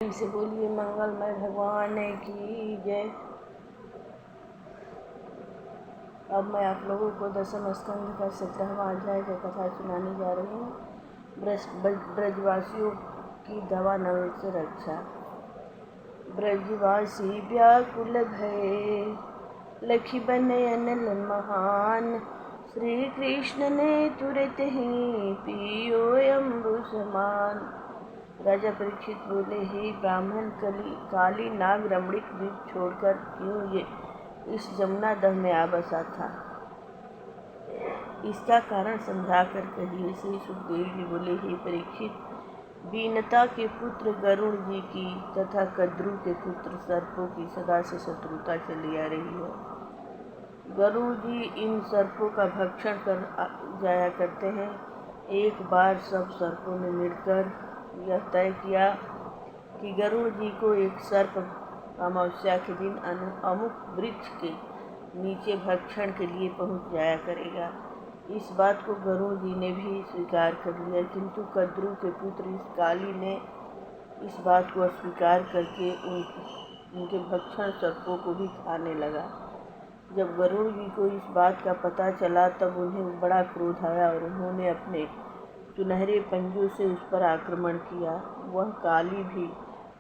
से बोलिए मंगलमय भगवान की जय। अब मैं आप लोगों को दशम स्कंद का 17वां अध्याय की कथा सुनाने जा रही हूँ। ब्रजवासियों की दवा नवे से रक्षा। ब्रजवासी व्याकुल भये, लखी बनयन महान। श्री कृष्ण ने तुरत ही पियो अम्बु समान। राजा परीक्षित बोले, हे ब्राह्मण, काली नाग रमणीक द्वीप छोड़कर क्यों ये इस जमुना दह में आ बसा था? इसका कारण समझा कर कहिए। श्री सुखदेव जी बोले, हे परीक्षित, बीनता के पुत्र गरुड़ जी की तथा कद्रु के पुत्र सर्पों की सदा से शत्रुता चली आ रही है। गरुड़ जी इन सर्पों का भक्षण कर जाया करते हैं। एक बार सब सर्पों ने मिलकर यह तय किया कि गरुड़ जी को एक सर्प अमावस्या के दिन अमुक वृक्ष के नीचे भक्षण के लिए पहुंच जाया करेगा। इस बात को गरुड़ जी ने भी स्वीकार कर लिया, किंतु कद्रु के पुत्र इस काली ने इस बात को अस्वीकार करके उनके भक्षण सर्पों को भी खाने लगा। जब गरुड़ जी को इस बात का पता चला तब उन्हें बड़ा क्रोध आया और उन्होंने अपने सुनहरे पंजों से उस पर आक्रमण किया। वह काली भी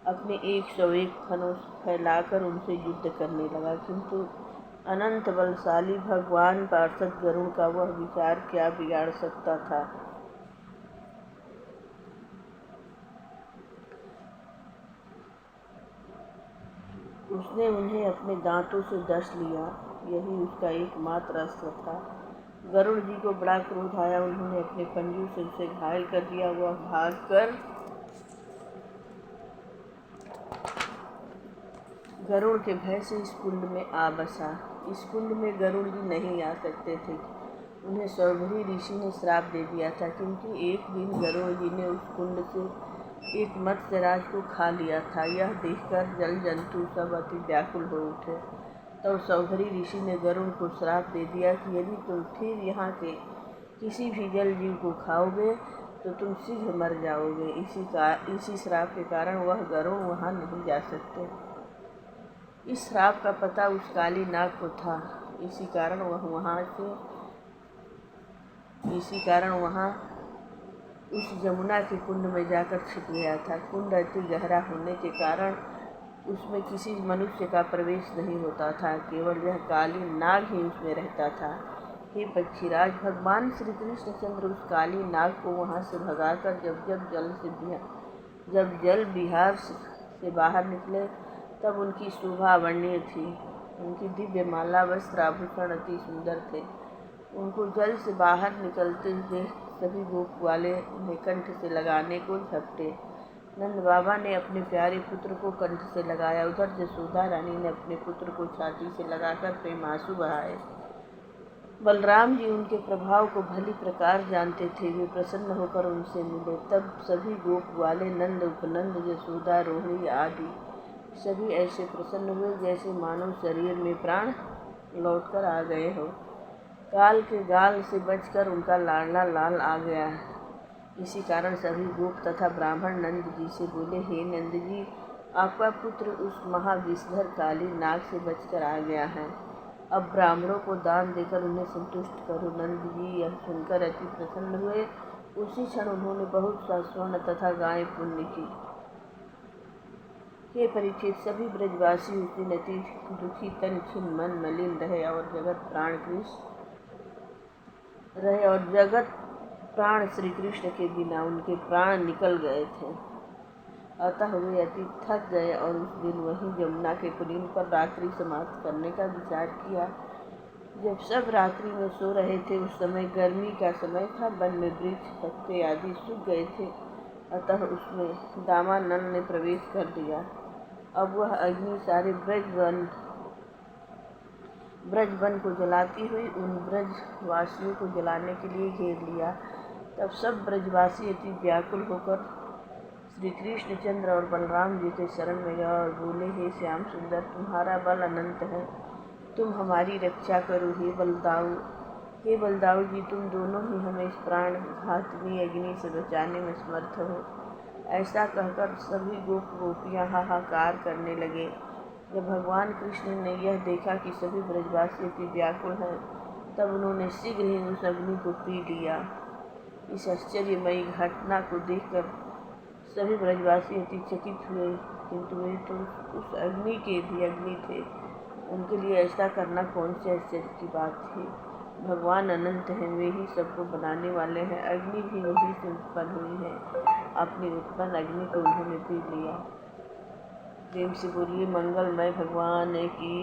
अपने 101 फनों फैलाकर उनसे युद्ध करने लगा, किंतु अनंत बलशाली भगवान पार्षद गरुड़ का वह विचार क्या बिगाड़ सकता था। उसने उन्हें अपने दांतों से डस लिया। यही उसका एकमात्र अस्त्र था। गरुड़ जी को बड़ा क्रोध आया। उन्होंने अपने पंजों से उसे घायल कर दिया। वह भागकर गरुड़ के भय से इस कुंड में आ बसा। इस कुंड में गरुड़ जी नहीं आ सकते थे। उन्हें सौभरी ऋषि ने श्राप दे दिया था, क्योंकि एक दिन गरुड़ जी ने उस कुंड से एक मत्स्यराज को खा लिया था। यह देखकर जल जंतु सब अति व्याकुल हो उठे। तो सौभरी ऋषि ने गरुड़ को श्राप दे दिया कि यदि तुम फिर यहाँ के किसी भी जल जीव को खाओगे तो तुम शीघ्र मर जाओगे। इसी श्राप के कारण वह गरुड़ वहाँ नहीं जा सकते। इस श्राप का पता उस काली नाग को था। इसी कारण वहाँ उस जमुना के कुंड में जाकर छिप गया था। कुंड अति गहरा होने के कारण उसमें किसी मनुष्य का प्रवेश नहीं होता था, केवल यह काली नाग ही उसमें रहता था। हे पक्षीराज, भगवान श्री कृष्ण चंद्र उस काली नाग को वहाँ से भगाकर जब जल विहार से बाहर निकले तब उनकी शोभा अवर्णनीय थी। उनकी दिव्य माला वस्त्र आभूषण अति सुंदर थे। उनको जल से बाहर निकलते देख सभी गोप वाले उन्हें कंठ से लगाने को झपटे। नंद बाबा ने अपने प्यारे पुत्र को कंठ से लगाया। उधर यशोदा रानी ने अपने पुत्र को छाती से लगाकर प्रेमांसु बहाए। बलराम जी उनके प्रभाव को भली प्रकार जानते थे। वे प्रसन्न होकर उनसे मिले। तब सभी गोप वाले नंद, उपनंद, यशोदा, रोहिणी आदि सभी ऐसे प्रसन्न हुए जैसे मानव शरीर में प्राण लौटकर आ गए हो। काल के गाल से बचकर उनका लाडला लाल आ गया। इसी कारण सभी गोप तथा ब्राह्मण नंद जी से बोले, हे नंद जी, आपका पुत्र उस महाविषधर काली नाग से बचकर आ गया है। अब ब्राह्मणों को दान देकर उन्हें संतुष्ट करो। नंद जी यह सुनकर अति प्रसन्न हुए। उसी क्षण उन्होंने बहुत सा स्वर्ण तथा गाय पुण्य की। हे परीक्षित, सभी ब्रजवासी उस दिन अति दुखी, तन छिन्न मन मलिन रहे और जगत प्राण श्री कृष्ण के बिना उनके प्राण निकल गए थे। अतः वे अति थक गए और उस दिन वहीं जमुना के कुलीन पर रात्रि समाप्त करने का विचार किया। जब सब रात्रि में सो रहे थे उस समय गर्मी का समय था। वन में वृक्ष पत्ते आदि सूख गए थे, अतः उसमें दामानंद ने प्रवेश कर दिया। अब वह अग्नि सारे ब्रजवन को जलाती हुई उन ब्रजवासियों को जलाने के लिए घेर लिया। तब सब ब्रजवासी अति व्याकुल होकर श्री कृष्ण चंद्र और बलराम जी के शरण में गए और बोले, हे श्याम सुंदर, तुम्हारा बल अनंत है, तुम हमारी रक्षा करो। हे बलदाऊ जी, तुम दोनों ही हमें इस प्राण घातनी अग्नि से बचाने में समर्थ हो। ऐसा कहकर सभी गोप गोपियाँ हाहाकार करने लगे। जब भगवान कृष्ण ने यह देखा कि सभी ब्रजवासी अति व्याकुल हैं, तब उन्होंने शीघ्र ही उस अग्नि को पी लिया। इस आश्चर्यमयी घटना को देखकर सभी ब्रजवासी अति चकित हुए, किंतु वे तो उस अग्नि के भी अग्नि थे। उनके लिए ऐसा करना कौन से आश्चर्य की बात थी। भगवान अनंत हैं, वे ही सबको बनाने वाले हैं। अग्नि भी उन्हीं से उत्पन्न हुई है। अपनी उत्पन्न अग्नि को उन्होंने पी लिया। प्रेम से बोलिए मंगलमय भगवान की।